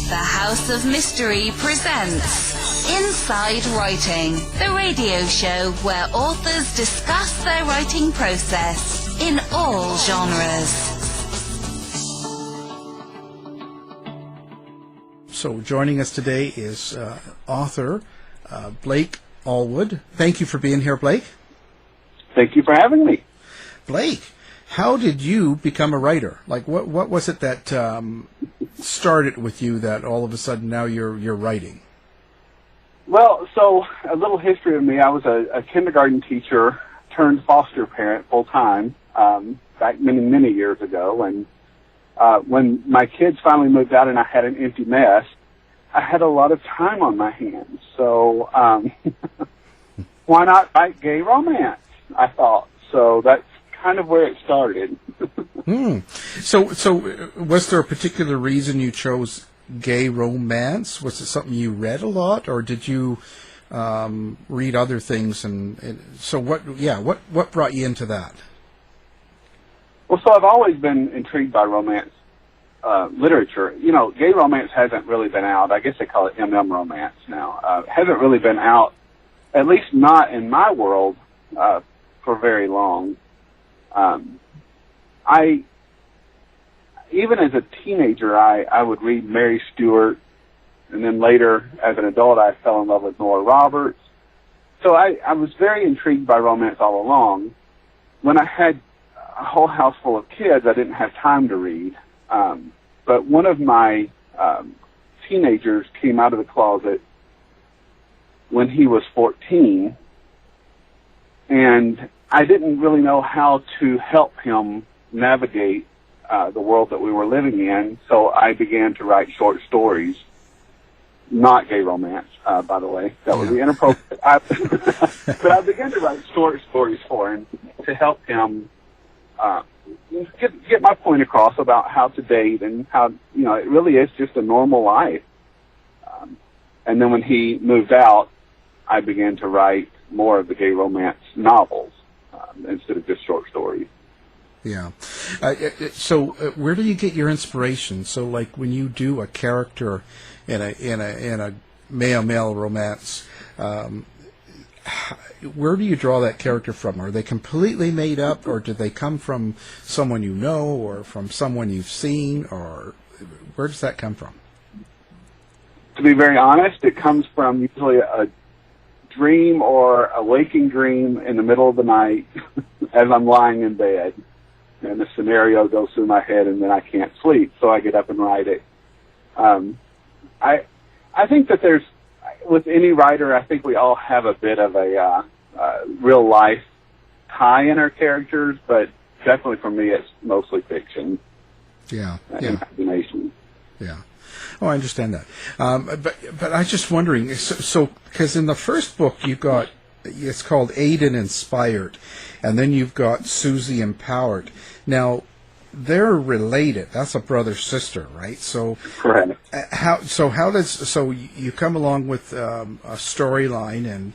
The House of Mystery presents Inside Writing, the radio show where authors discuss their writing process in all genres. So joining us today is author Blake Allwood. Thank you for being here, Blake. Thank you for having me. Blake, how did you become a writer? Like, what was it that started with you that all of a sudden now you're writing? Well, so a little history of me. I was a kindergarten teacher turned foster parent full time back many years ago. And when my kids finally moved out and I had an empty nest, I had a lot of time on my hands. So why not write gay romance, I thought. So that's kind of where it started. So was there a particular reason you chose gay romance? Was it something you read a lot, or did you read other things? And so what brought you into that? Well, so I've always been intrigued by romance literature. You know, gay romance hasn't really been out. I guess they call it MM romance now. Hasn't really been out, at least not in my world, for very long. Even as a teenager, I would read Mary Stewart, and then later, as an adult, I fell in love with Nora Roberts. So I was very intrigued by romance all along. When I had a whole house full of kids, I didn't have time to read. But one of my teenagers came out of the closet when he was 14, and I didn't really know how to help him navigate the world that we were living in, so I began to write short stories. Not gay romance, by the way. That would be inappropriate. But I began to write short stories for him to help him get my point across about how to date and how, you know, it really is just a normal life. And then when he moved out, I began to write more of the gay romance novels instead of just short stories. Yeah. So where do you get your inspiration? So, like, when you do a character in a male romance, where do you draw that character from? Are they completely made up, or do they come from someone you know, or from someone you've seen, or where does that come from? To be very honest, it comes from usually a dream or a waking dream in the middle of the night as I'm lying in bed. And the scenario goes through my head, and then I can't sleep, so I get up and write it. I think that there's, with any writer, I think we all have a bit of a real life tie in our characters, but definitely for me, it's mostly fiction. Yeah. Imagination. Yeah. Oh, I understand that. But I was just wondering, so because in the first book you've got, it's called Aiden Inspired, and then you've got Susie Empowered. Now, they're related. That's a brother-sister, right? So, correct. So you come along with a storyline and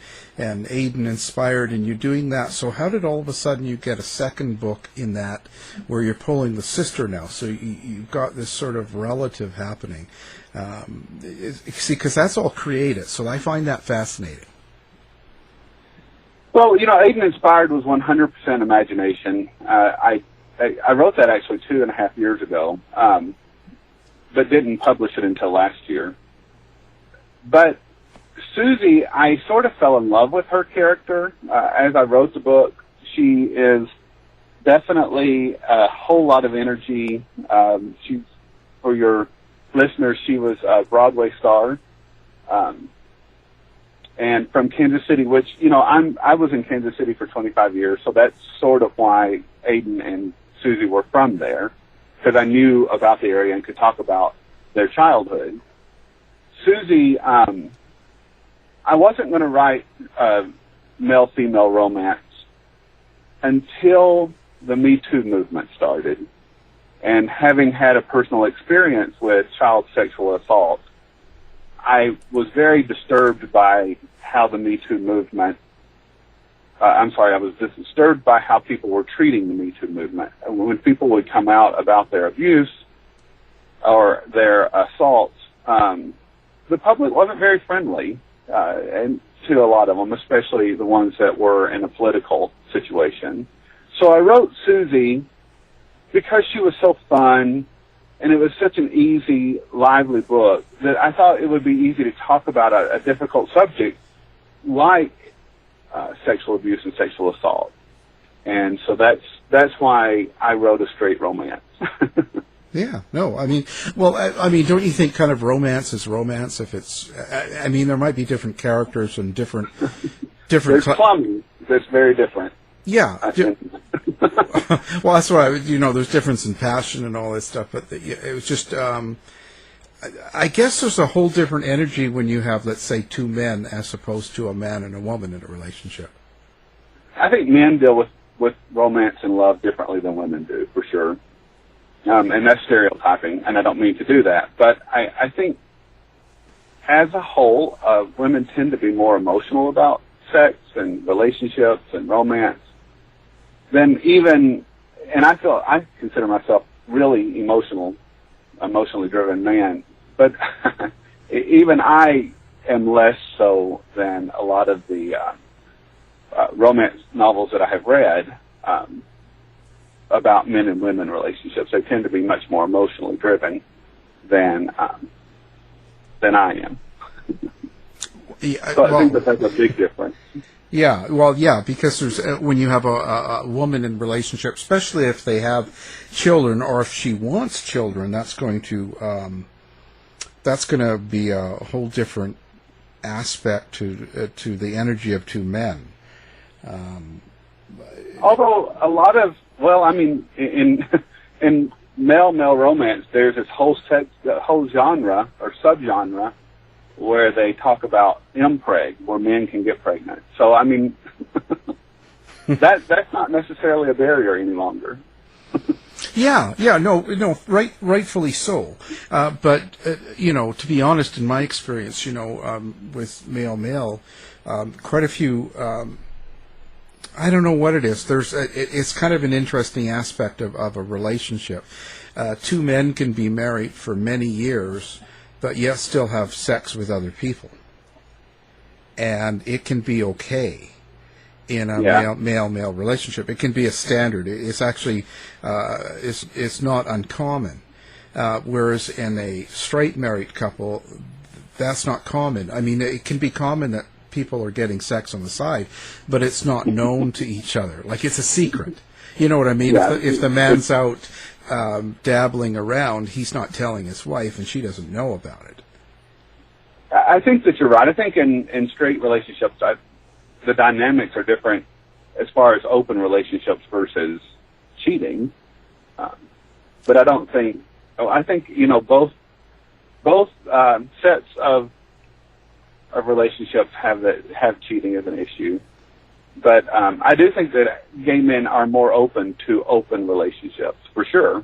Aiden Inspired, and you're doing that. So how did all of a sudden you get a second book in that where you're pulling the sister now? So you've got this sort of relative happening. See, because that's all created. So I find that fascinating. Well, you know, Aiden Inspired was 100% imagination. I wrote that actually 2.5 years ago, but didn't publish it until last year. But Susie, I sort of fell in love with her character as I wrote the book. She is definitely a whole lot of energy. She's, for your listeners, she was a Broadway star. And from Kansas City, which, you know, I was in Kansas City for 25 years, so that's sort of why Aiden and Susie were from there, because I knew about the area and could talk about their childhood. Susie, I wasn't going to write a male-female romance until the Me Too movement started. And having had a personal experience with child sexual assault, I was very disturbed by how the Me Too movement, I was disturbed by how people were treating the Me Too movement. And when people would come out about their abuse or their assaults, I the public wasn't very friendly, and to a lot of them, especially the ones that were in a political situation. So I wrote Susie because she was so fun, and it was such an easy, lively book that I thought it would be easy to talk about a difficult subject like sexual abuse and sexual assault. And so that's why I wrote a straight romance. Yeah, no, I mean, well, I mean, don't you think kind of romance is romance if it's, I mean, there might be different characters and different... There's plumbing that's very different. Yeah. Well, that's why, there's difference in passion and all this stuff, but it was just, I guess there's a whole different energy when you have, let's say, two men as opposed to a man and a woman in a relationship. I think men deal with romance and love differently than women do, for sure. And that's stereotyping, and I don't mean to do that. But I think as a whole, women tend to be more emotional about sex and relationships and romance than even, and I consider myself really emotionally driven man. But even I am less so than a lot of the romance novels that I have read about men and women relationships. They tend to be much more emotionally driven than I am. Yeah, so I think that's a big difference. Yeah, well, yeah, because there's when you have a woman in relationship, especially if they have children or if she wants children, that's going to be a whole different aspect to the energy of two men. Although a lot of, well, I mean, in male romance, there's this whole genre or subgenre where they talk about impreg, where men can get pregnant. So I mean, that's not necessarily a barrier any longer. No, rightfully so. But to be honest, in my experience, with male, quite a few. I don't know what it is. It's kind of an interesting aspect of a relationship. Two men can be married for many years, but yet still have sex with other people, and it can be okay in a male relationship. It can be a standard. It's actually it's not uncommon. Whereas in a straight married couple, that's not common. I mean, it can be common that people are getting sex on the side, but it's not known to each other. Like, it's a secret. You know what I mean? Yeah. If the man's out dabbling around, he's not telling his wife, and she doesn't know about it. I think that you're right. I think in straight relationships, the dynamics are different as far as open relationships versus cheating. But I don't think. I think both sets of relationships have cheating as an issue. But I do think that gay men are more open to open relationships, for sure,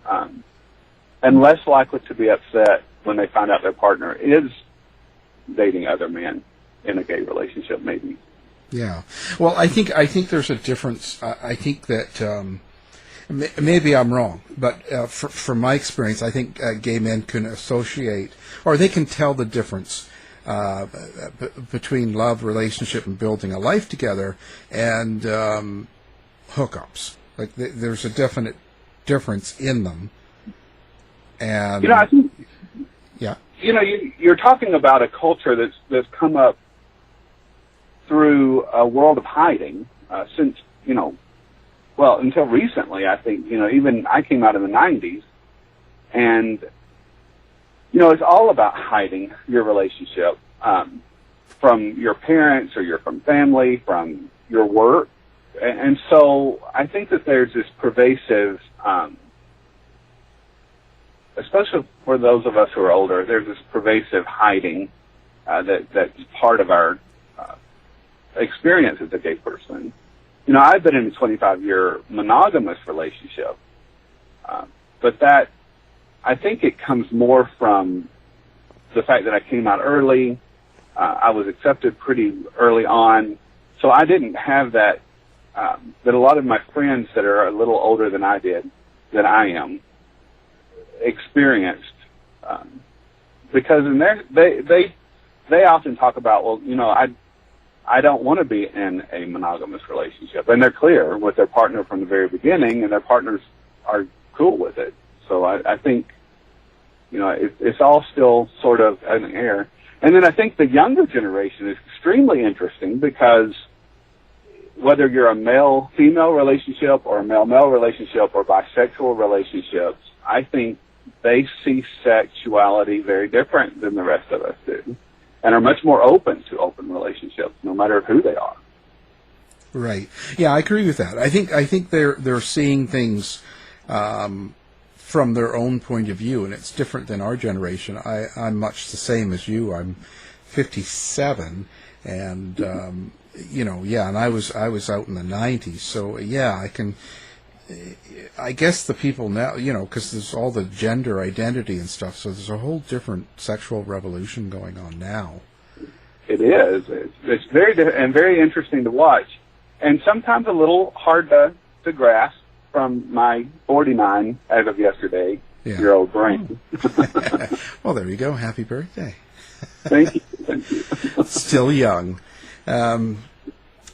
and less likely to be upset when they find out their partner is dating other men in a gay relationship, maybe. Yeah. Well, I think there's a difference. I think that maybe I'm wrong, but from my experience, I think gay men can associate, or they can tell the difference between love, relationship, and building a life together, and hookups. Like, there's a definite difference in them. And I think, yeah. You're talking about a culture that's come up through a world of hiding since until recently. I think even I came out in the '90s, and it's all about hiding your relationship from your parents, or from family, from your work. And so I think that there's this pervasive, especially for those of us who are older, there's this pervasive hiding that's part of our experience as a gay person. I've been in a 25-year monogamous relationship, but that, I think it comes more from the fact that I came out early. I was accepted pretty early on, so I didn't have that a lot of my friends that are a little older than I am, experienced because in they often talk about, well, I don't want to be in a monogamous relationship, and they're clear with their partner from the very beginning, and their partners are cool with it. So I think, it's all still sort of an air. And then I think the younger generation is extremely interesting because whether you're a male-female relationship or a male-male relationship or bisexual relationships, I think they see sexuality very different than the rest of us do, and are much more open to open relationships, no matter who they are. Right. Yeah, I agree with that. I think they're seeing things from their own point of view, and it's different than our generation. I'm much the same as you. I'm 57, and and I was out in the 90s. So yeah, I guess the people now, because there's all the gender identity and stuff, so there's a whole different sexual revolution going on now. It is. It's very interesting to watch, and sometimes a little hard to grasp from my 49, as of yesterday, year old brain. Well, there you go. Happy birthday. Thank you. Still young. And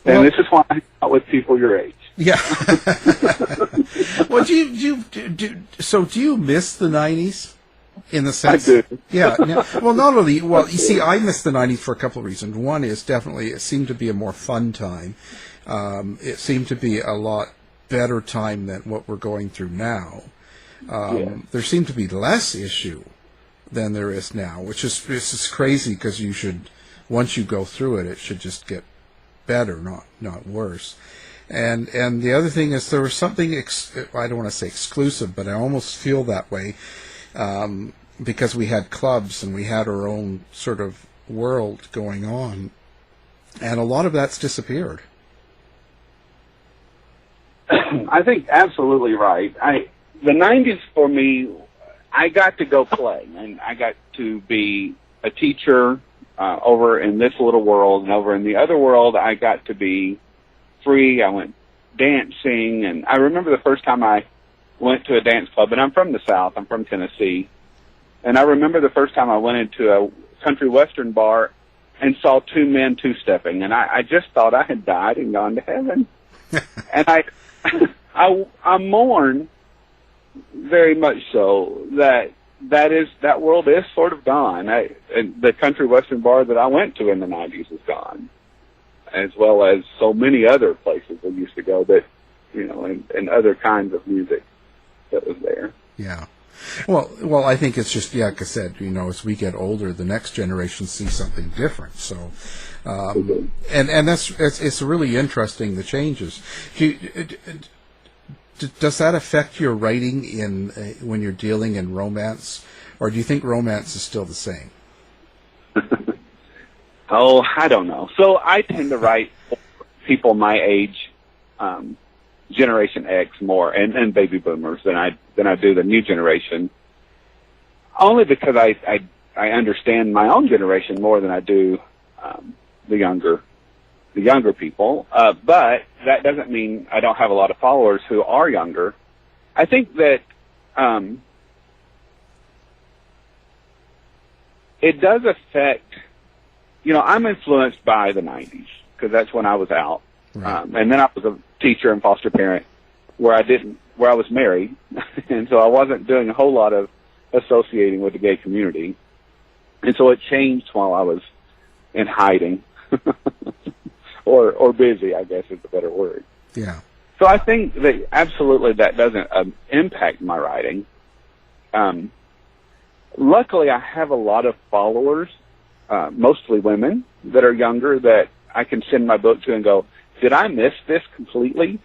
this is why I hang out with people your age. Yeah. Well, do you miss the 90s in the sense? I do. Yeah. Well, not only. Well, you see, I miss the 90s for a couple of reasons. One is definitely it seemed to be a more fun time. It seemed to be a lot better time than what we're going through now. There seemed to be less issue than there is now, which is crazy because once you go through it should just get better, not worse. And the other thing is there was something, I don't want to say exclusive, but I almost feel that way because we had clubs and we had our own sort of world going on, and a lot of that's disappeared. I think absolutely right. The 90s for me, I got to go play, and I got to be a teacher over in this little world, and over in the other world, I got to be free. I went dancing, and I remember the first time I went to a dance club, and I'm from the South. I'm from Tennessee, and I remember the first time I went into a country western bar and saw two men two-stepping, and I just thought I had died and gone to heaven. And I mourn very much so that world is sort of gone. And the country western bar that I went to in the 90s is gone, as well as so many other places I used to go that, and other kinds of music that was there. Yeah. Well, I think it's just, like I said, as we get older, the next generation sees something different. So, and it's really interesting, the changes. Does that affect your writing when you're dealing in romance, or do you think romance is still the same? Oh, I don't know. So I tend to write people my age, Generation X more, and baby boomers than I do the new generation. Only because I understand my own generation more than I do the younger people. But that doesn't mean I don't have a lot of followers who are younger. I think that it does affect. I'm influenced by the 90s because that's when I was out. Right. And then I was a teacher and foster parent where I was married, and so I wasn't doing a whole lot of associating with the gay community. And so it changed while I was in hiding, or busy, I guess is a better word. Yeah. So I think that absolutely that doesn't impact my writing. Luckily, I have a lot of followers, mostly women that are younger, that I can send my book to and go, did I miss this completely?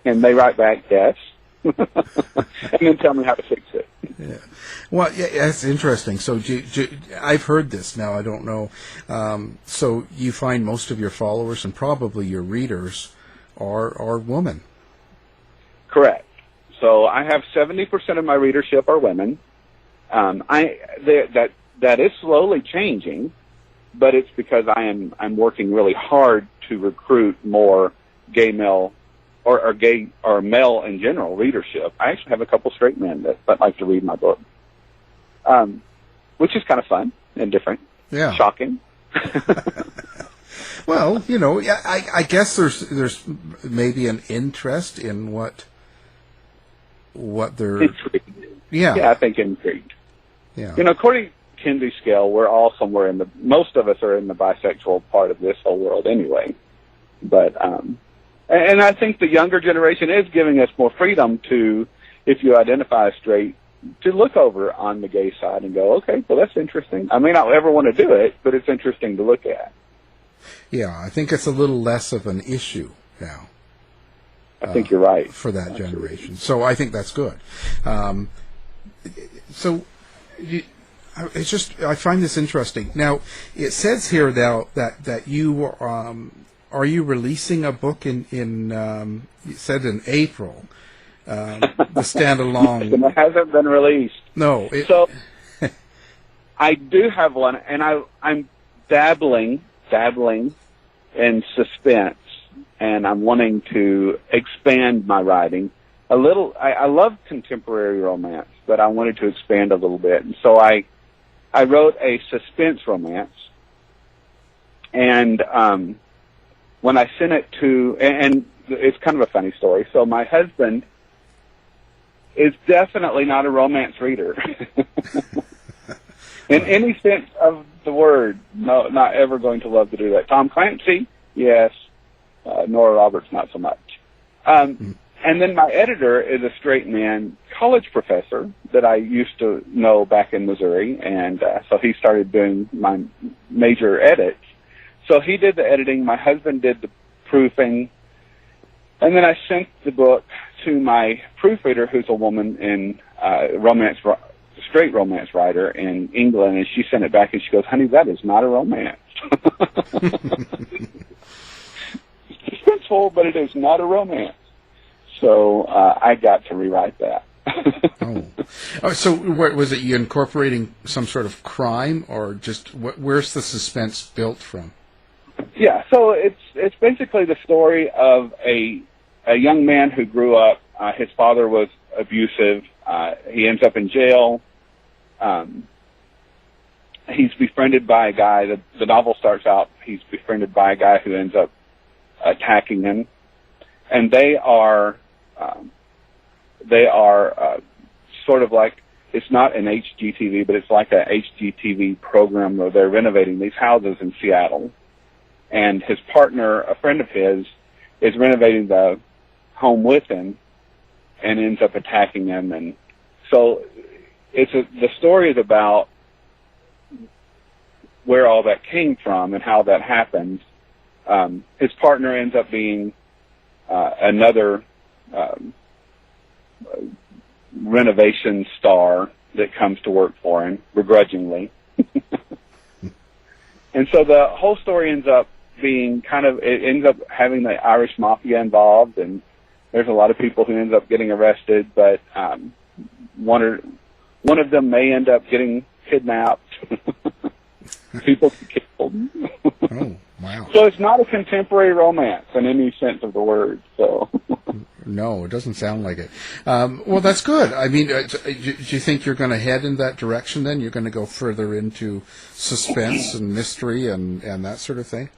And they write back, yes. And then tell me how to fix it. Yeah. Well, yeah, that's interesting. So I've heard this now. I don't know. So you find most of your followers and probably your readers are women. Correct. So I have 70% of my readership are women. That is slowly changing, but it's because I'm working really hard to recruit more gay male or gay or male in general readership. I actually have a couple straight men that like to read my book. which is kind of fun and different. Yeah. Shocking. Well, yeah, I guess there's maybe an interest in what they're. Intrigued. Yeah, I think intrigued. Yeah. According to Kinsey scale, we're all somewhere most of us are in the bisexual part of this whole world anyway. But, and I think the younger generation is giving us more freedom to, if you identify as straight, to look over on the gay side and go, okay, well, that's interesting. I may not ever want to do it, but it's interesting to look at. Yeah, I think it's a little less of an issue now. I think you're right. For that generation. So I think that's good. I find this interesting. Now, it says here now that you are you releasing a book in you said in April, the standalone. It hasn't been released. No. So I do have one, and I'm dabbling in suspense, and I'm wanting to expand my writing a little. I love contemporary romance, but I wanted to expand a little bit, and so I wrote a suspense romance, and when I sent it to, and it's kind of a funny story. So my husband is definitely not a romance reader. In any sense of the word, no, not ever going to love to do that. Tom Clancy, yes. Nora Roberts, not so much. And then my editor is a straight man college professor that I used to know back in Missouri, and so he started doing my major edits. So he did the editing, my husband did the proofing, and then I sent the book to my proofreader, who's a woman in straight romance writer in England, and she sent it back and she goes, honey, that is not a romance. It's suspenseful, but it is not a romance. So I got to rewrite that. Oh, so what, was it you incorporating some sort of crime, or just where's the suspense built from? Yeah, so it's basically the story of a young man who grew up. His father was abusive. He ends up in jail. He's befriended by a guy. The novel starts out, he's befriended by a guy who ends up attacking him, and they are sort of like, it's not an HGTV, but it's like a HGTV program where they're renovating these houses in Seattle, and his partner, a friend of his, is renovating the home with him and ends up attacking him. And so the story is about where all that came from and how that happened. His partner ends up being another renovation star that comes to work for him, begrudgingly. And so the whole story ends up being it ends up having the Irish mafia involved, and there's a lot of people who end up getting arrested, but one of them may end up getting kidnapped. People killed. Oh, wow. So it's not a contemporary romance in any sense of the word. So. No, it doesn't sound like it. Well, that's good. I mean, do you think you're going to head in that direction then? You're going to go further into suspense and mystery and that sort of thing?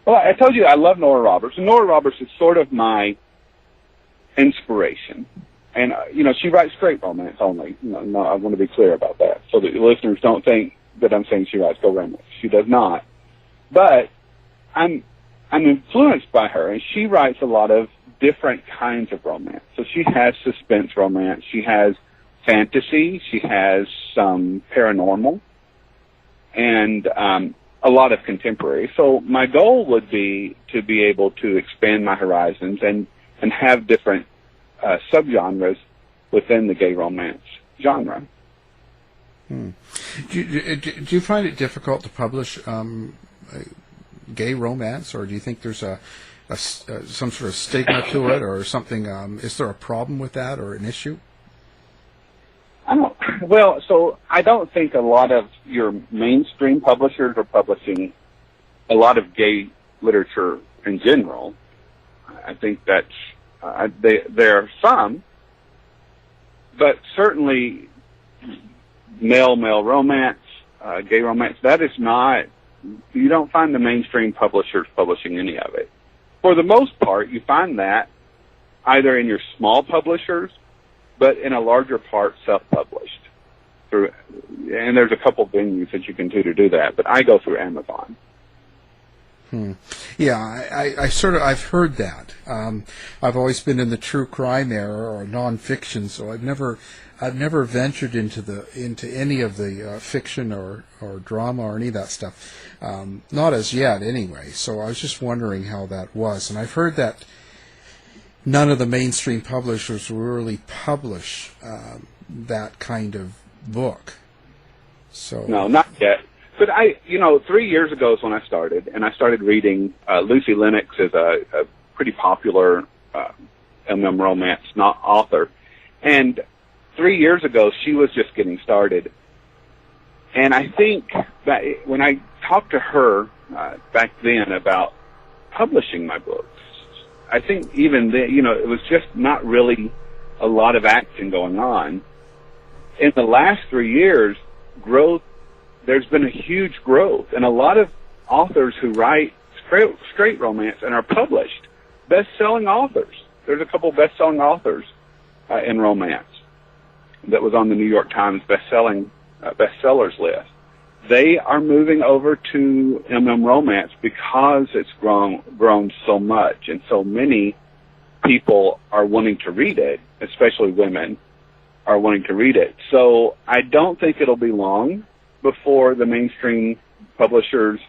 Well, I told you I love Nora Roberts. And Nora Roberts is sort of my inspiration. And, she writes straight romance only. No, I want to be clear about that so that the listeners don't think that I'm saying she writes romance. She does not. But I'm influenced by her, and she writes a lot of different kinds of romance. So she has suspense romance, she has fantasy, she has some paranormal, and a lot of contemporary. So my goal would be to be able to expand my horizons and have different subgenres within the gay romance genre. Do you find it difficult to publish gay romance, or do you think there's some sort of stigma to it, or something? Is there a problem with that, or an issue? So I don't think a lot of your mainstream publishers are publishing a lot of gay literature in general. I think that's there are some, but certainly male romance, gay romance. That is not, you don't find the mainstream publishers publishing any of it. For the most part, you find that either in your small publishers, but in a larger part self-published. And there's a couple venues that you can do to do that, but I go through Amazon. Yeah, I've heard that. I've always been in the true crime era or nonfiction, so I've never ventured into any of the fiction or drama or any of that stuff. Not as yet, anyway. So I was just wondering how that was, and I've heard that none of the mainstream publishers will really publish that kind of book. So no, not yet. But 3 years ago is when I started, and I started reading. Lucy Lennox is a pretty popular MM romance author, and 3 years ago she was just getting started. And I think that when I talked to her back then about publishing my books, I think even then, it was just not really a lot of action going on. In the last 3 years, there's been a huge growth, and a lot of authors who write straight romance and are published, best-selling authors. There's a couple best-selling authors in romance that was on the New York Times bestsellers list. They are moving over to MM romance because it's grown so much, and so many people are wanting to read it, especially women are wanting to read it. So I don't think it'll be long before the mainstream publishers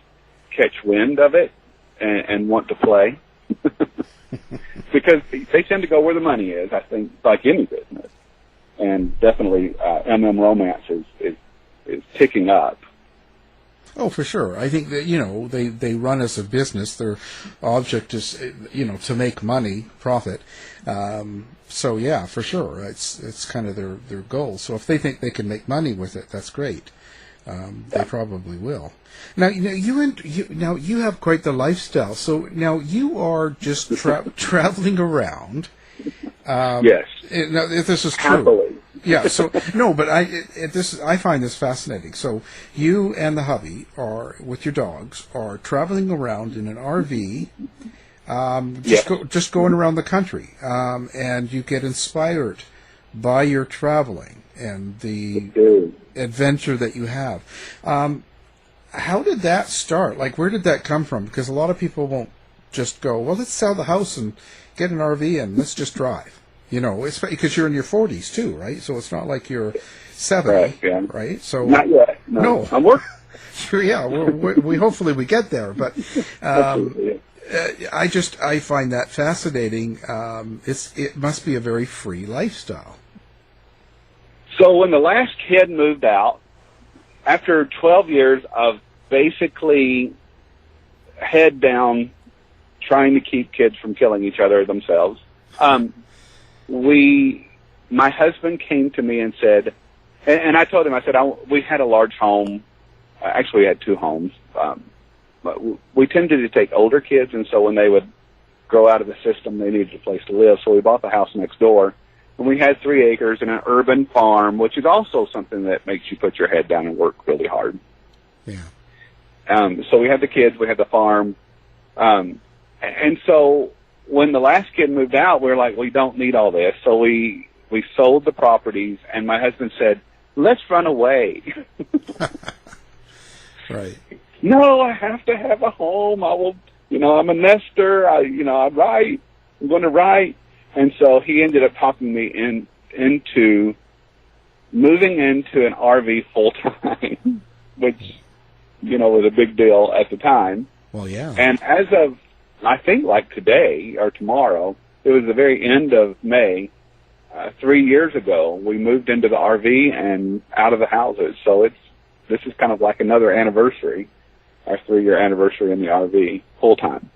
catch wind of it and want to play. Because they tend to go where the money is, I think, like any business. And definitely MM romance is ticking up. Oh, for sure. I think that, they run as a business. Their object is, to make money, profit. So, yeah, for sure. It's kind of their goal. So if they think they can make money with it, that's great. They probably will. Now, you have quite the lifestyle. So now you are just traveling around. Yes. Now, if this is true. Happily. Yeah. So no, but I find this fascinating. So you and the hubby with your dogs are traveling around in an RV, just going around the country, and you get inspired by your traveling and the adventure that you have. How did that start? Like, where did that come from? Because a lot of people won't just go, well, let's sell the house and get an RV and let's just drive. It's because you're in your 40s too, right? So it's not like you're 70, right? So not yet. No. I'm working. Sure, yeah. We hopefully we get there, but I find that fascinating. It must be a very free lifestyle. So when the last kid moved out, after 12 years of basically head down trying to keep kids from killing each other themselves, my husband came to me and said, and I told him, I said, we had a large home. Actually, we had two homes. But we tended to take older kids, and so when they would grow out of the system, they needed a place to live. So we bought the house next door. And we had 3 acres and an urban farm, which is also something that makes you put your head down and work really hard. Yeah. So we had the kids, we had the farm. And so when the last kid moved out, we were like, we don't need all this. So we sold the properties, and my husband said, let's run away. Right. No, I have to have a home. I will, I'm a nester. I write. I'm going to write. And so he ended up talking me into moving into an RV full time, which, was a big deal at the time. Well, yeah. And as of, I think like today or tomorrow, it was the very end of May, 3 years ago, we moved into the RV and out of the houses. So this is kind of like another anniversary, our 3-year anniversary in the RV full time.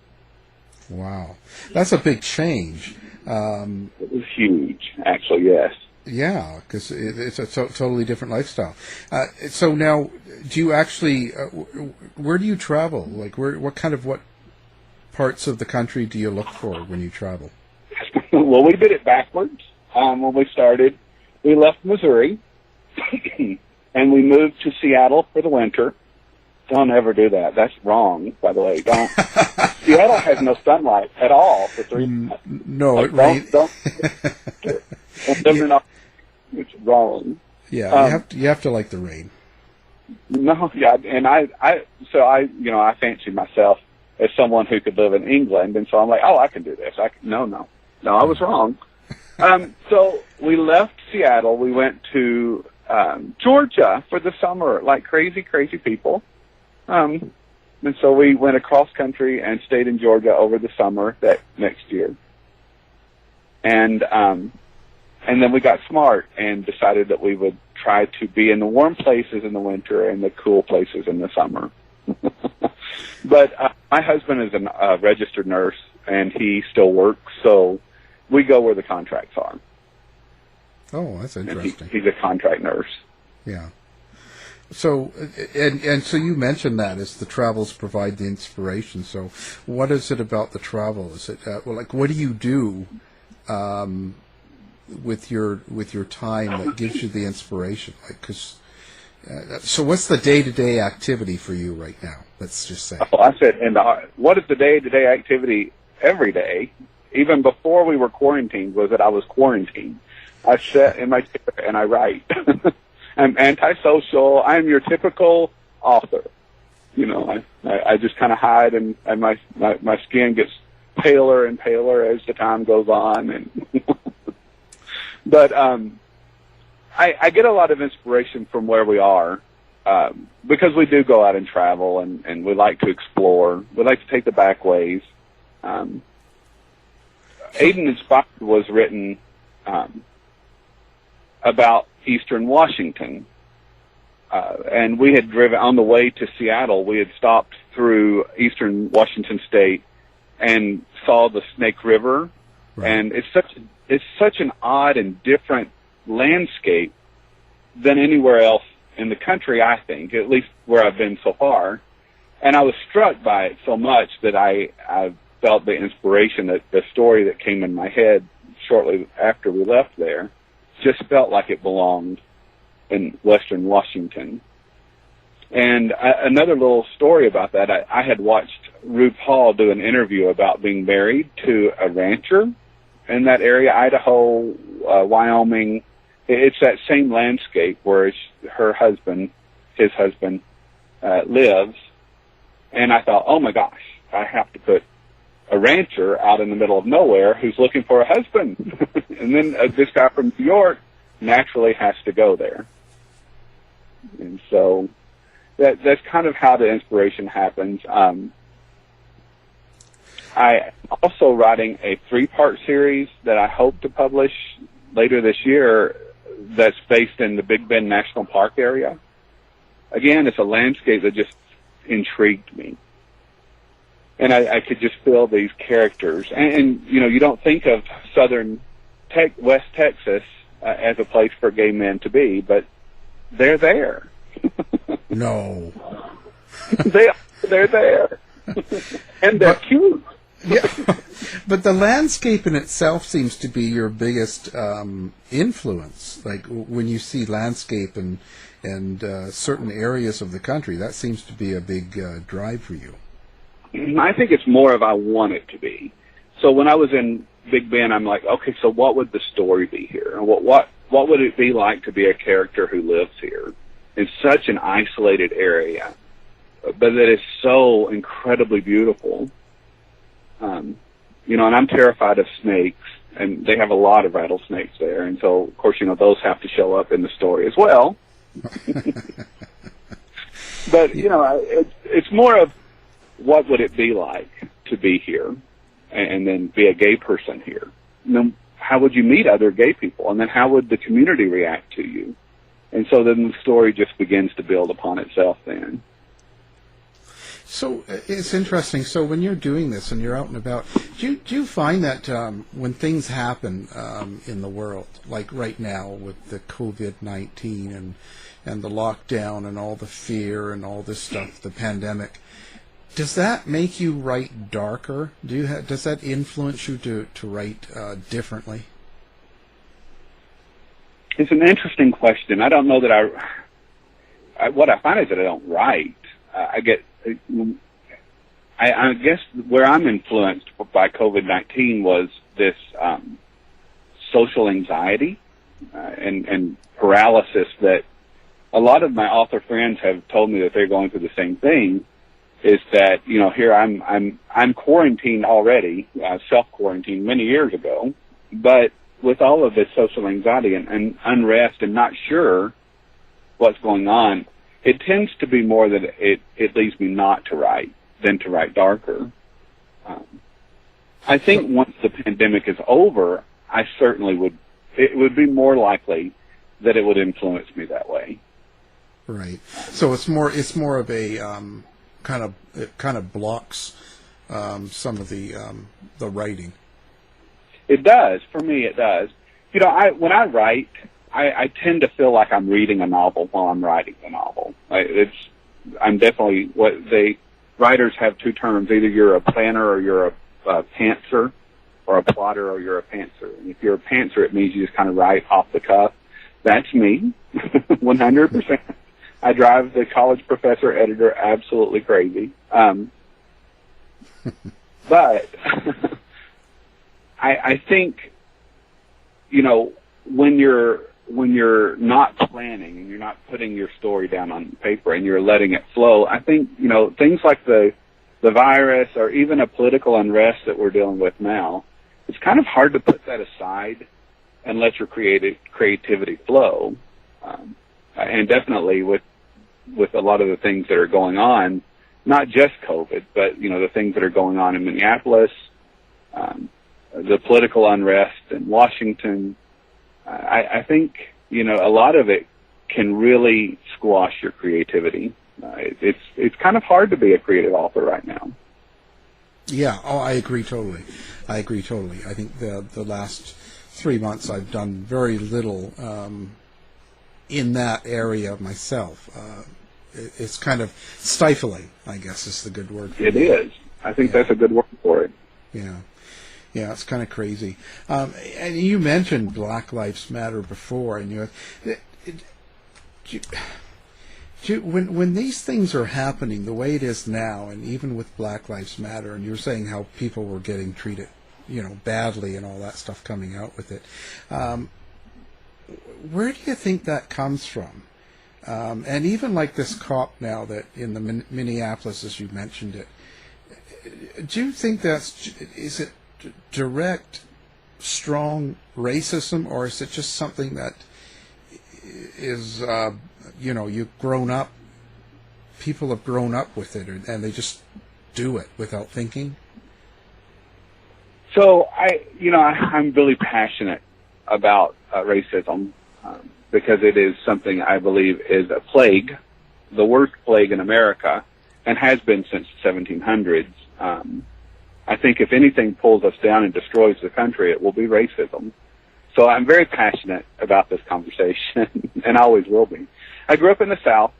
Wow. That's a big change. It was huge, actually, yes. Yeah, because it's a totally different lifestyle. So now, do you actually, where do you travel? Like, what parts of the country do you look for when you travel? Well, we did it backwards. When we started, we left Missouri, and we moved to Seattle for the winter. Don't ever do that. That's wrong, by the way. Don't. Seattle has no sunlight at all for 3 months. No, like, it rains. Don't live in it's wrong. Yeah, you have to like the rain. No, yeah, and I fancy myself as someone who could live in England, and so I'm like, oh, I can do this. No, I was wrong. So we left Seattle. We went to Georgia for the summer, like crazy people. And so we went across country and stayed in Georgia over the summer that next year. And then we got smart and decided that we would try to be in the warm places in the winter and the cool places in the summer. But my husband is a registered nurse, and he still works, so we go where the contracts are. Oh, that's interesting. He's a contract nurse. Yeah. So, and so you mentioned that as the travels provide the inspiration. So, what is it about the travel? Is it what do you do with your time that gives you the inspiration? So what's the day-to-day activity for you right now? Let's just say. Well, I said, what is the day-to-day activity every day, even before we were quarantined, was that I was quarantined. I sit in my chair and I write. I'm antisocial. I'm your typical author. I just kind of hide, and my skin gets paler and paler as the time goes on. And but I get a lot of inspiration from where we are, because we do go out and travel, and we like to explore. We like to take the back ways. Aiden Inspired was written about Eastern Washington, and we had driven on the way to Seattle. We had stopped through Eastern Washington State and saw the Snake River, right. And it's such an odd and different landscape than anywhere else in the country, I think, at least where I've been so far. And I was struck by it so much that I felt the inspiration, that the story that came in my head shortly after we left there just felt like it belonged in Western Washington. And another little story about that, I had watched RuPaul do an interview about being married to a rancher in that area, Idaho, Wyoming. It's that same landscape where his husband lives. And I thought, oh my gosh, I have to put a rancher out in the middle of nowhere who's looking for a husband. And then this guy from New York naturally has to go there. And so that's kind of how the inspiration happens. I'm also writing a 3-part series that I hope to publish later this year that's based in the Big Bend National Park area. Again, it's a landscape that just intrigued me. And I could just feel these characters. And you don't think of West Texas as a place for gay men to be, but they're there. No. They're there. And they're cute. Yeah, but the landscape in itself seems to be your biggest influence. Like when you see landscape and certain areas of the country, that seems to be a big drive for you. I think it's more of I want it to be. So when I was in Big Bend, I'm like, okay, so what would the story be here? And what would it be like to be a character who lives here in such an isolated area, but that is so incredibly beautiful? And I'm terrified of snakes, and they have a lot of rattlesnakes there, and so, of course, those have to show up in the story as well. But, it's more of what would it be like to be here and then be a gay person here? And then how would you meet other gay people? And then how would the community react to you? And so then the story just begins to build upon itself then. So it's interesting. So when you're doing this and you're out and about, do you find that when things happen in the world, like right now with the COVID-19 and the lockdown and all the fear and all this stuff, the pandemic, does that make you write darker? Does that influence you to write differently? It's an interesting question. I don't know that what I find is that I don't write. I guess where I'm influenced by COVID-19 was this social anxiety and paralysis that a lot of my author friends have told me that they're going through the same thing. Is that, you know, here I'm quarantined already, self-quarantined many years ago, but with all of this social anxiety and unrest and not sure what's going on, it tends to be more that it leads me not to write than to write darker. I think once the pandemic is over, I certainly it would be more likely that it would influence me that way. Right. So it's more of a it kind of blocks some of the writing. It does. For me, it does. You know, when I write, I tend to feel like I'm reading a novel while I'm writing a novel. I'm definitely writers have two terms. Either you're a planner or you're a pantser, or a plotter or you're a pantser. And if you're a pantser, it means you just kind of write off the cuff. That's me, 100%. I drive the college professor editor absolutely crazy. But I think, you know, when you're not planning and you're not putting your story down on paper and you're letting it flow, I think, you know, things like the virus or even a political unrest that we're dealing with now, it's kind of hard to put that aside and let your creativity flow. And definitely with a lot of the things that are going on, not just COVID, but, you know, the things that are going on in Minneapolis, the political unrest in Washington, I think, you know, a lot of it can really squash your creativity. It's kind of hard to be a creative author right now. Yeah. Oh, I agree totally. I think the last 3 months I've done very little in that area myself. It's kind of stifling, I guess is the good word for it. It is. I think that's a good word for it. Yeah. Yeah, it's kind of crazy. And you mentioned Black Lives Matter before, and when these things are happening the way it is now, and even with Black Lives Matter, and you're saying how people were getting treated, you know, badly and all that stuff coming out with it, where do you think that comes from? And even like this cop now that in the Minneapolis, as you mentioned it, do you think is it direct, strong racism, or is it just something that is, you know, people have grown up with it, and they just do it without thinking? So I'm really passionate about racism because it is something I believe is a plague, the worst plague in America, and has been since the 1700s. I think if anything pulls us down and destroys the country, it will be racism. So I'm very passionate about this conversation, and I always will be. I grew up in the South.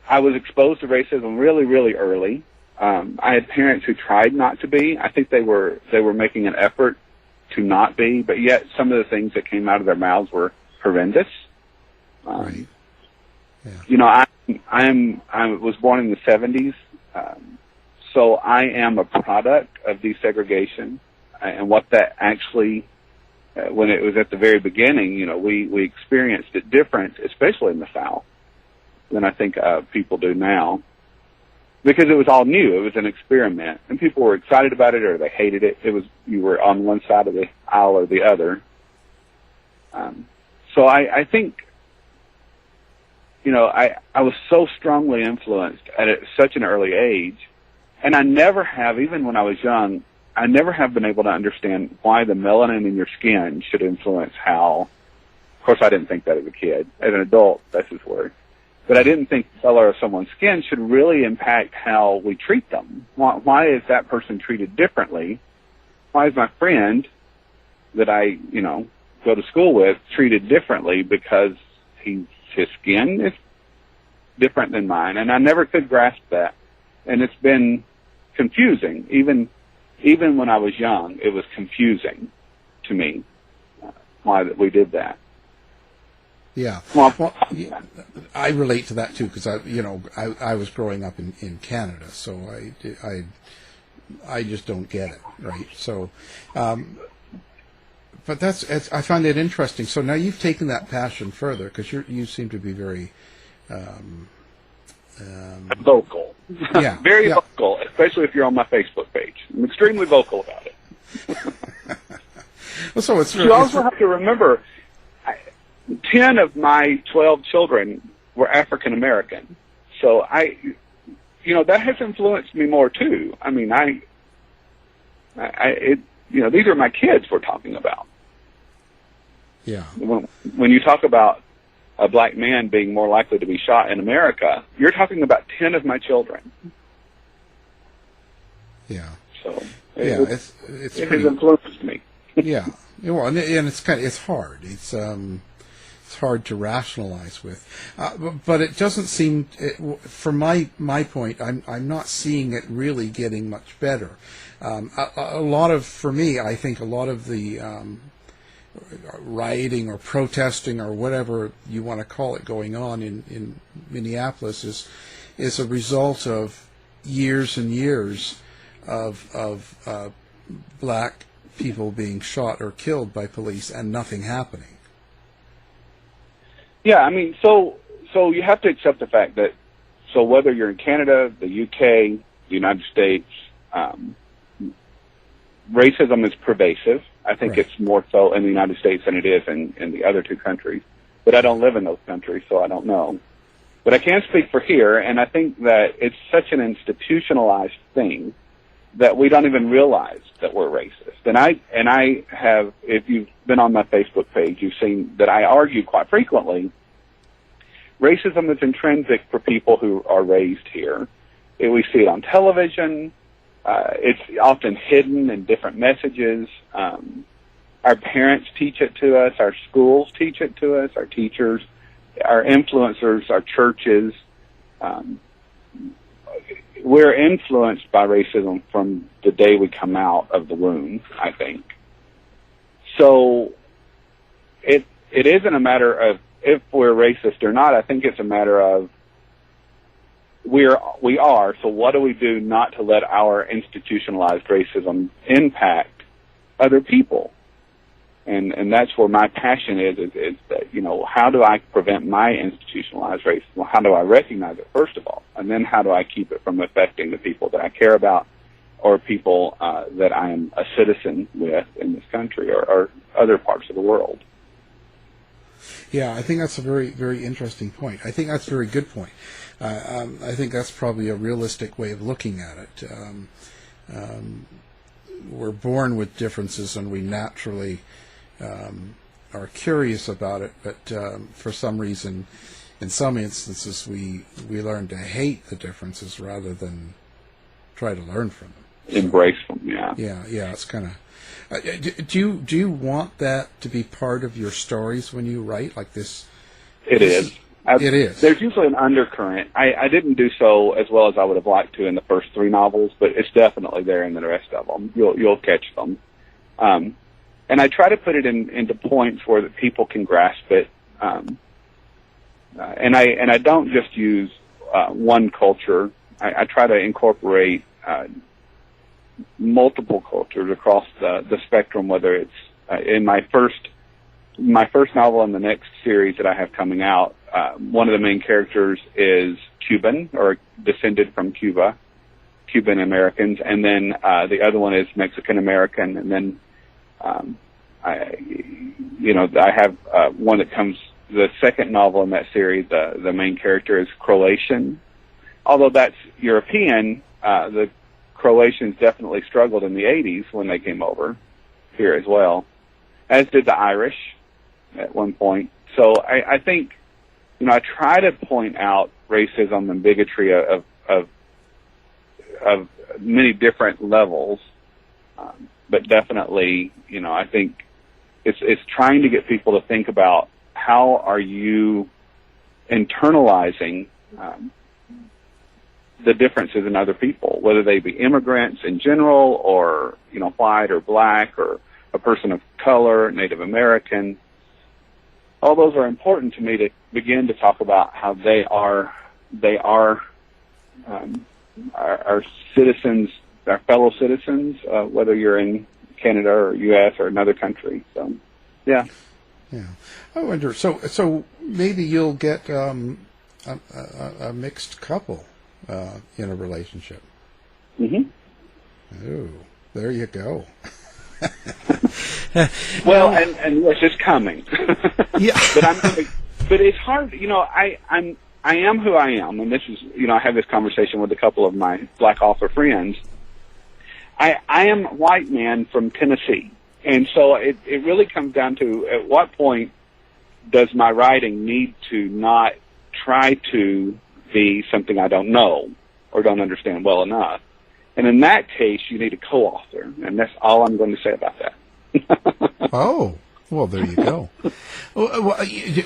I was exposed to racism really, really early. I had parents who tried not to be. I think they were making an effort to not be, but yet some of the things that came out of their mouths were horrendous. Right. Yeah. You know, I was born in the 70s. So I am a product of desegregation, and what that actually, when it was at the very beginning, you know, we experienced it different, especially in the South, than I think people do now, because it was all new. It was an experiment, and people were excited about it or they hated it. You were on one side of the aisle or the other. So I think, you know, I was so strongly influenced at such an early age. And I never have, even when I was young, I never have been able to understand why the melanin in your skin should influence how, of course I didn't think that as a kid. As an adult, that's his word. But I didn't think the color of someone's skin should really impact how we treat them. Why is that person treated differently? Why is my friend that I, you know, go to school with treated differently because his skin is different than mine? And I never could grasp that. And it's been confusing. Even when I was young, it was confusing to me why that we did that. Yeah. Well, I relate to that too because I was growing up in Canada, so I just don't get it, right? So, but I find it interesting. So now you've taken that passion further because you seem to be very vocal. Yeah, Very yeah. vocal, especially if you're on my Facebook page. I'm extremely vocal about it. Well, so it's You also have to remember, 10 of my 12 children were African American. So that has influenced me more too. I mean, these are my kids we're talking about. Yeah. When you talk about a black man being more likely to be shot in America, you're talking about 10 of my children. Yeah. So it has influenced me. Yeah. Well, and it's hard. It's hard to rationalize with, but it doesn't seem. From my point, I'm not seeing it really getting much better. For me, I think a lot of the rioting or protesting or whatever you want to call it going on in Minneapolis is a result of years and years of black people being shot or killed by police and nothing happening. Yeah, I mean, so you have to accept the fact that, so whether you're in Canada, the UK, the United States, racism is pervasive. I think Right. it's more so in the United States than it is in the other two countries. But I don't live in those countries, so I don't know. But I can speak for here, and I think that it's such an institutionalized thing that we don't even realize that we're racist. And I have, if you've been on my Facebook page, you've seen that I argue quite frequently, racism is intrinsic for people who are raised here. We see it on television. It's often hidden in different messages. Our parents teach it to us. Our schools teach it to us. Our teachers, our influencers, our churches. We're influenced by racism from the day we come out of the womb, I think. So it isn't a matter of if we're racist or not. I think it's a matter of we are. So what do we do not to let our institutionalized racism impact other people? And that's where my passion is that, how do I prevent my institutionalized racism? How do I recognize it, first of all? And then how do I keep it from affecting the people that I care about or people that I am a citizen with in this country or other parts of the world? Yeah, I think that's a very, very interesting point. I think that's a very good point. I think that's probably a realistic way of looking at it. We're born with differences and we naturally are curious about it, but for some reason, in some instances, we learn to hate the differences rather than try to learn from them. Embrace them, yeah. Yeah. It's kind of. Do you want that to be part of your stories when you write like this? It is. It is. There's usually an undercurrent. I didn't do so as well as I would have liked to in the first 3 novels, but it's definitely there in the rest of them. You'll catch them. And I try to put it into points where that people can grasp it. And I don't just use one culture. I try to incorporate multiple cultures across the spectrum, whether it's in my first novel and the next series that I have coming out. One of the main characters is Cuban or descended from Cuba, Cuban Americans, and then the other one is Mexican American, and then I have one that comes. The second novel in that series, the main character is Croatian. Although that's European, the Croatians definitely struggled in the 80s when they came over here as well, as did the Irish at one point. So I think, I try to point out racism and bigotry of many different levels, but definitely, I think it's trying to get people to think about how are you internalizing the differences in other people, whether they be immigrants in general or, white or black or a person of color, Native American. all those are important to me to begin to talk about how they are our citizens, our fellow citizens, whether you're in Canada or U.S. or another country. So, yeah. Yeah. I wonder. So maybe you'll get a mixed couple in a relationship. Mm-hmm. Oh, there you go. Well, and yes, it's coming. Yeah. But it's hard. I am who I am, and this is, I have this conversation with a couple of my Black author friends. I am a white man from Tennessee, and so it really comes down to, at what point does my writing need to not try to be something I don't know or don't understand well enough? And in that case, you need a co-author, and that's all I'm going to say about that. Oh, well, there you go.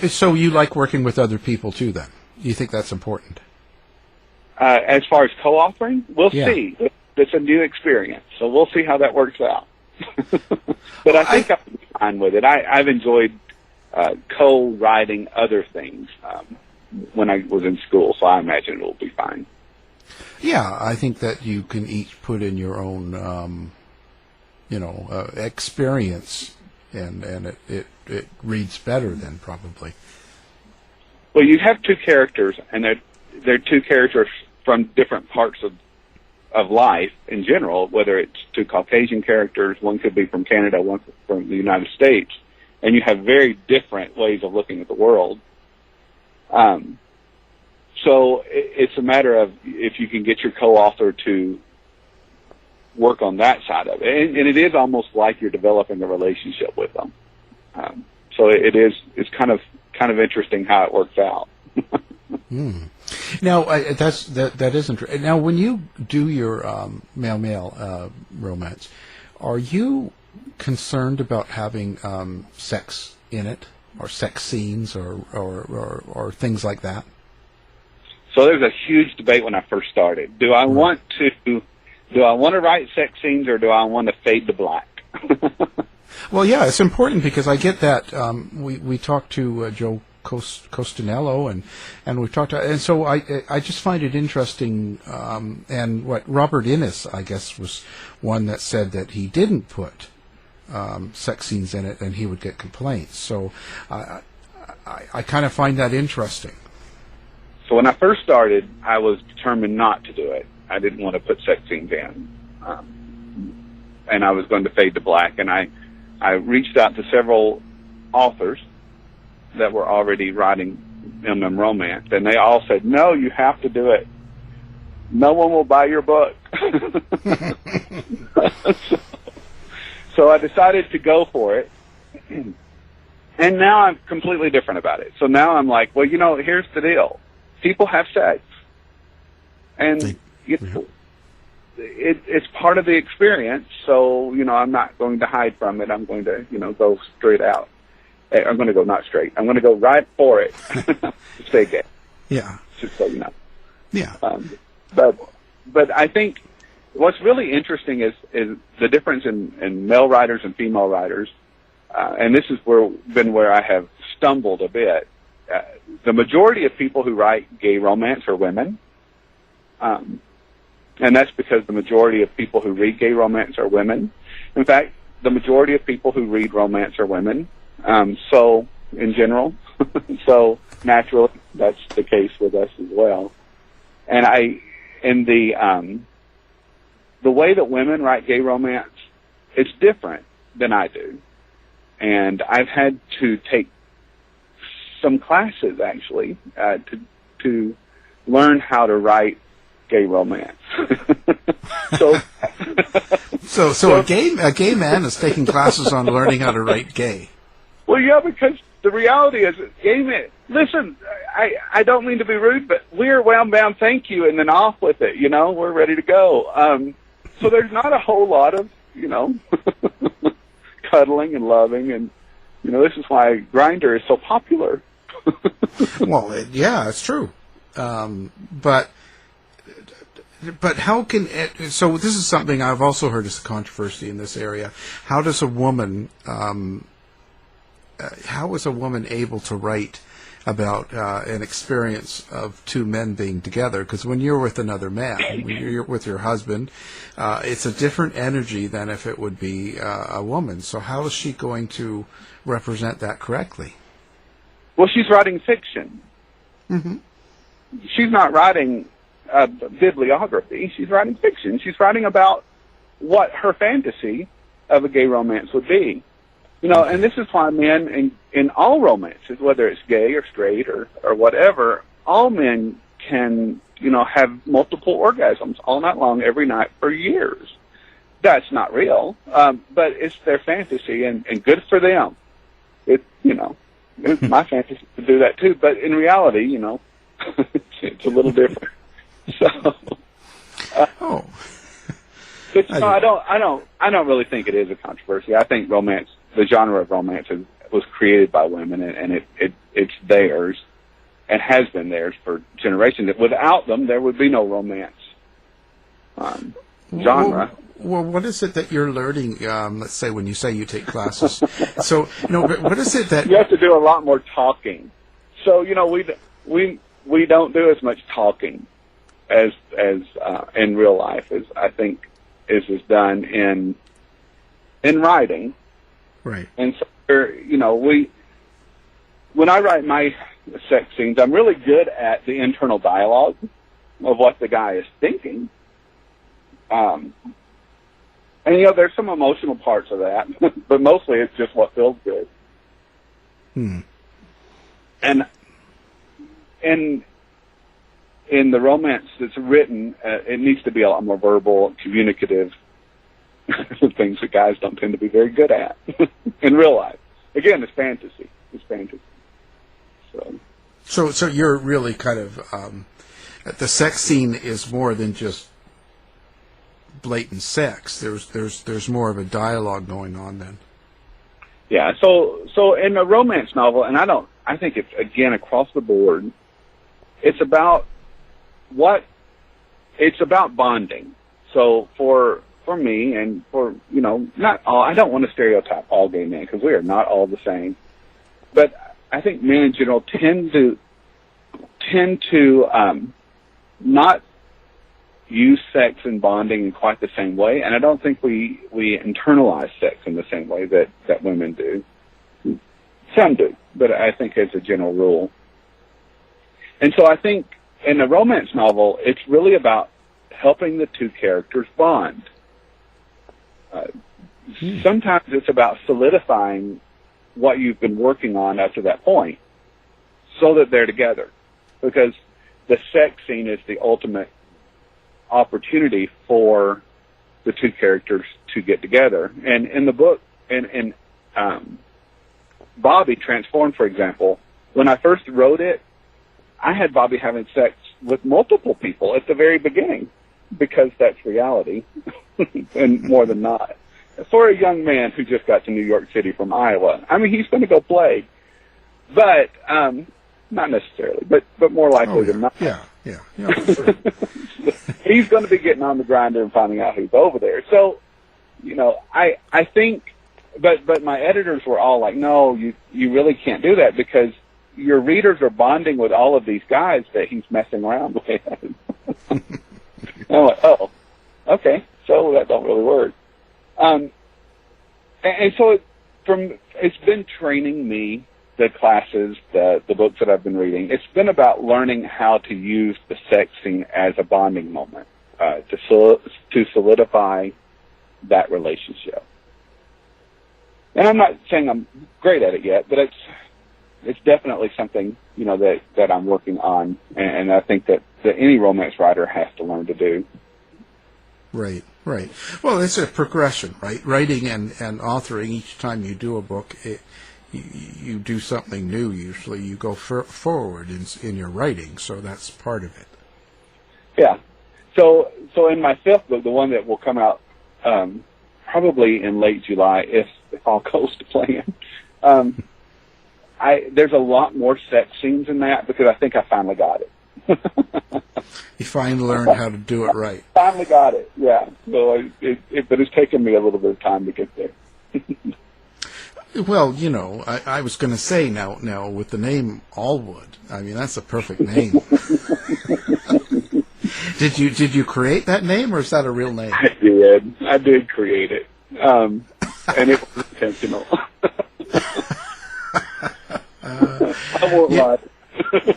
So you like working with other people, too, then? You think that's important? As far as co-authoring, we'll Yeah. see. It's a new experience, so we'll see how that works out. But I think I'll be fine with it. I've enjoyed co-writing other things when I was in school, so I imagine it will be fine. Yeah, I think that you can each put in your own, experience, and it reads better then, probably. Well, you have two characters, and they're two characters from different parts of life in general, whether it's two Caucasian characters, one could be from Canada, one from the United States, and you have very different ways of looking at the world. So it's a matter of if you can get your co-author to work on that side of it. And it is almost like you're developing a relationship with them. So it's kind of interesting how it works out. Now, that is interesting. Now, when you do your male-male romance, are you concerned about having sex in it, or sex scenes, or things like that? So there's a huge debate when I first started. Do I want to write sex scenes, or do I want to fade to black? Well, yeah, it's important because I get that. We talked to Joe Costanello, and we've talked to, and so I just find it interesting. And what Robert Innes, I guess, was one that said that he didn't put sex scenes in it, and he would get complaints. So I kind of find that interesting. So when I first started, I was determined not to do it. I didn't want to put sex scenes in, and I was going to fade to black. And I reached out to several authors that were already writing MM romance, and they all said, "No, you have to do it. No one will buy your book." So I decided to go for it, and now I'm completely different about it. So now I'm like, well, here's the deal. People have sex, and it's part of the experience. So I'm not going to hide from it. I'm going to go straight out. I'm going to go not straight. I'm going to go right for it. Stay gay. Yeah. Just so you know. Yeah. But I think what's really interesting is the difference in male writers and female writers, and this is where I have stumbled a bit. The majority of people who write gay romance are women, and that's because the majority of people who read gay romance are women. In fact, the majority of people who read romance are women. So in general, so naturally, that's the case with us as well. And the way that women write gay romance, it's different than I do. And I've had to take some classes actually to learn how to write gay romance. So a gay man is taking classes on learning how to write gay. Well, yeah, because the reality is, gay men, listen, I don't mean to be rude, but we're wound bound, thank you, and then off with it, we're ready to go. So there's not a whole lot of, cuddling and loving, and, this is why Grindr is so popular. Well, yeah, it's true. But how can so this is something I've also heard as a controversy in this area. How does a woman how is a woman able to write about an experience of two men being together? Because when you're with another man, when you're with your husband, it's a different energy than if it would be a woman. So how is she going to represent that correctly? Well, she's writing fiction. Mm-hmm. She's not writing bibliography. She's writing fiction. She's writing about what her fantasy of a gay romance would be. You know, and this is why men in all romances, whether it's gay or straight or whatever, all men can, you know, have multiple orgasms all night long, every night for years. That's not real, but it's their fantasy, and good for them. It's my fantasy to do that too, but in reality, you know, it's a little different. So, but no, I don't really think it is a controversy. I think romance, the genre of romance, was created by women, and it's theirs, and has been theirs for generations. Without them, there would be no romance genre. Well, what is it that you're learning? Let's say when you say you take classes. So, but what is it that you have to do a lot more talking? So, you know, we don't do as much talking as in real life as I think is done in writing. Right. And so, you know, when I write my sex scenes, I'm really good at the internal dialogue of what the guy is thinking. And, you know, there's some emotional parts of that, but mostly it's just what feels good. And in the romance that's written, it needs to be a lot more verbal, communicative, things that guys don't tend to be very good at in real life. Again, it's fantasy. So you're really kind of the sex scene is more than just blatant sex. There's more of a dialogue going on then. Yeah. So in a romance novel, and I think it's again across the board, it's about bonding. So for me and for, you know, not all, I don't want to stereotype all gay men because we are not all the same, but I think men in general tend to not use sex and bonding in quite the same way, and I don't think we internalize sex in the same way that women do. Some do, but I think as a general rule. And so I think in a romance novel, it's really about helping the two characters bond. Sometimes it's about solidifying what you've been working on up to that point so that they're together, because the sex scene is the ultimate opportunity for the two characters to get together. And in the book, in Bobby Transformed, for example, when I first wrote it, I had Bobby having sex with multiple people at the very beginning, because that's reality, and more than not. For a young man who just got to New York City from Iowa, I mean, he's going to go play, but not necessarily, but more likely than not. Yeah, for sure. He's going to be getting on the grinder and finding out who's over there. So, you know, I think, but my editors were all like, no, you really can't do that, because your readers are bonding with all of these guys that he's messing around with. And I'm like, oh, okay, so that don't really work. And so it's been training me, the classes, the books that I've been reading. It's been about learning how to use the sex scene as a bonding moment to solidify that relationship. And I'm not saying I'm great at it yet, but it's definitely something, you know, that I'm working on, and I think that any romance writer has to learn to do. Right. Well, it's a progression, right? Writing and authoring, each time you do a book, you do something new. Usually you go forward in your writing, so that's part of it. Yeah. So in my fifth book, the one that will come out probably in late July, if all goes to plan, there's a lot more sex scenes in that, because I think I finally got it. You finally learned how to do it right. Finally got it, yeah. So but it's taken me a little bit of time to get there. Well, I was going to say now with the name Allwood, I mean that's a perfect name. Did you create that name, or is that a real name? I did create it, and it was intentional. I won't lie.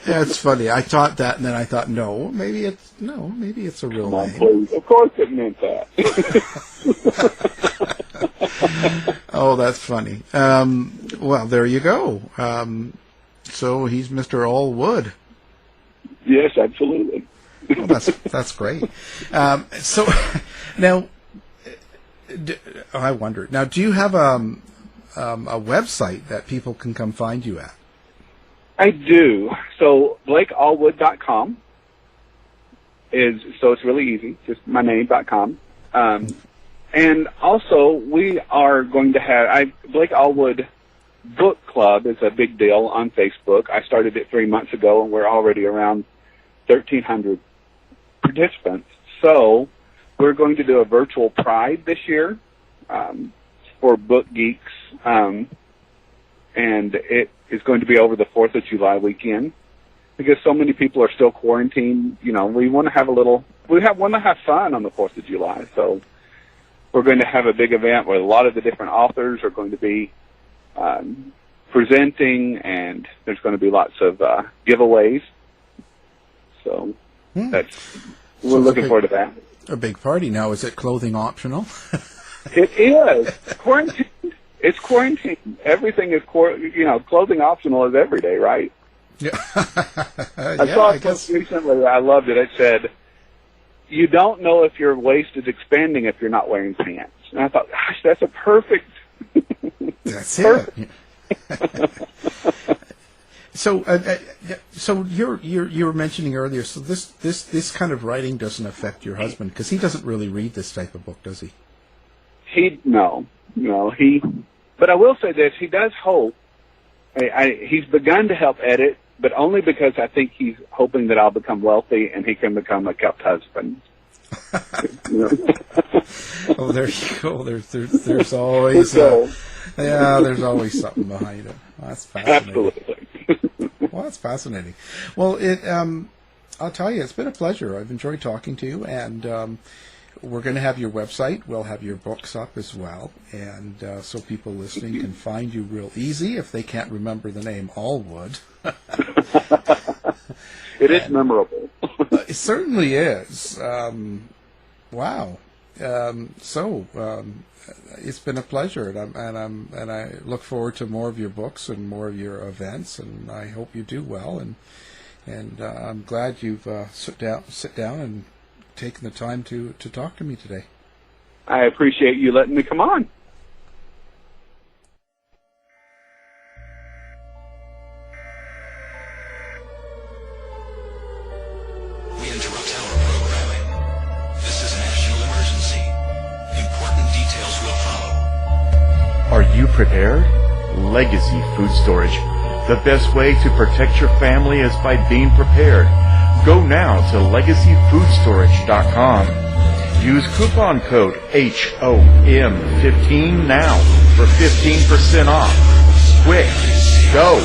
That's funny. I thought that, and then I thought, maybe it's a real name. Please. Of course, it meant that. Oh, that's funny. Well, there you go. So he's Mr. Allwood. Yes, absolutely. Well, that's great. So now, I wonder. Now, do you have a website that people can come find you at? I do. So BlakeAllwood.com so it's really easy. Just my name.com. And also, we are going to have Blake Allwood Book Club is a big deal on Facebook. I started it 3 months ago, and we're already around 1,300 participants. So we're going to do a virtual Pride this year for book geeks, and it is going to be over the 4th of July weekend because so many people are still quarantined. We want to have want to have fun on the 4th of July. So we're going to have a big event where a lot of the different authors are going to be presenting, and there's going to be lots of giveaways. So we're looking forward to that. A big party. Now, is it clothing optional? It is. Quarantine. It's quarantine. Everything is clothing optional is every day, right? Yeah. I saw a post recently. I loved it. It said, "You don't know if your waist is expanding if you're not wearing pants." And I thought, gosh, that's a perfect. That's it. So you were mentioning earlier. So this kind of writing doesn't affect your husband because he doesn't really read this type of book, does he? No. But I will say this: he does hope. He's begun to help edit, but only because I think he's hoping that I'll become wealthy and he can become a kept husband. Oh, there you go. There's always there's always something behind it. That's fascinating. Absolutely. Well, that's fascinating. Well, I'll tell you, it's been a pleasure. I've enjoyed talking to you, and we're going to have your website. We'll have your books up as well, and so people listening can find you real easy if they can't remember the name Allwood. It is memorable. It certainly is. Wow. It's been a pleasure, and I look forward to more of your books and more of your events, and I hope you do well. And I'm glad you've sit down and taken the time to talk to me today. I appreciate you letting me come on. We interrupt our programming. This is a national emergency. Important details will follow. Are you prepared? Legacy Food Storage. The best way to protect your family is by being prepared. Go now to legacyfoodstorage.com. Use coupon code HOM15 now for 15% off. Quick, go!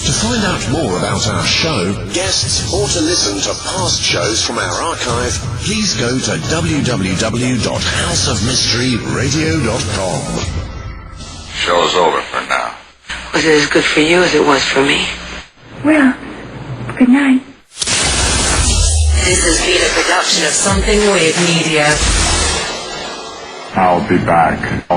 To find out more about our show, guests, or to listen to past shows from our archive, please go to www.houseofmysteryradio.com. Show's over for now. Was it as good for you as it was for me? Well, good night. This has been a production of Something Weird Media. I'll be back.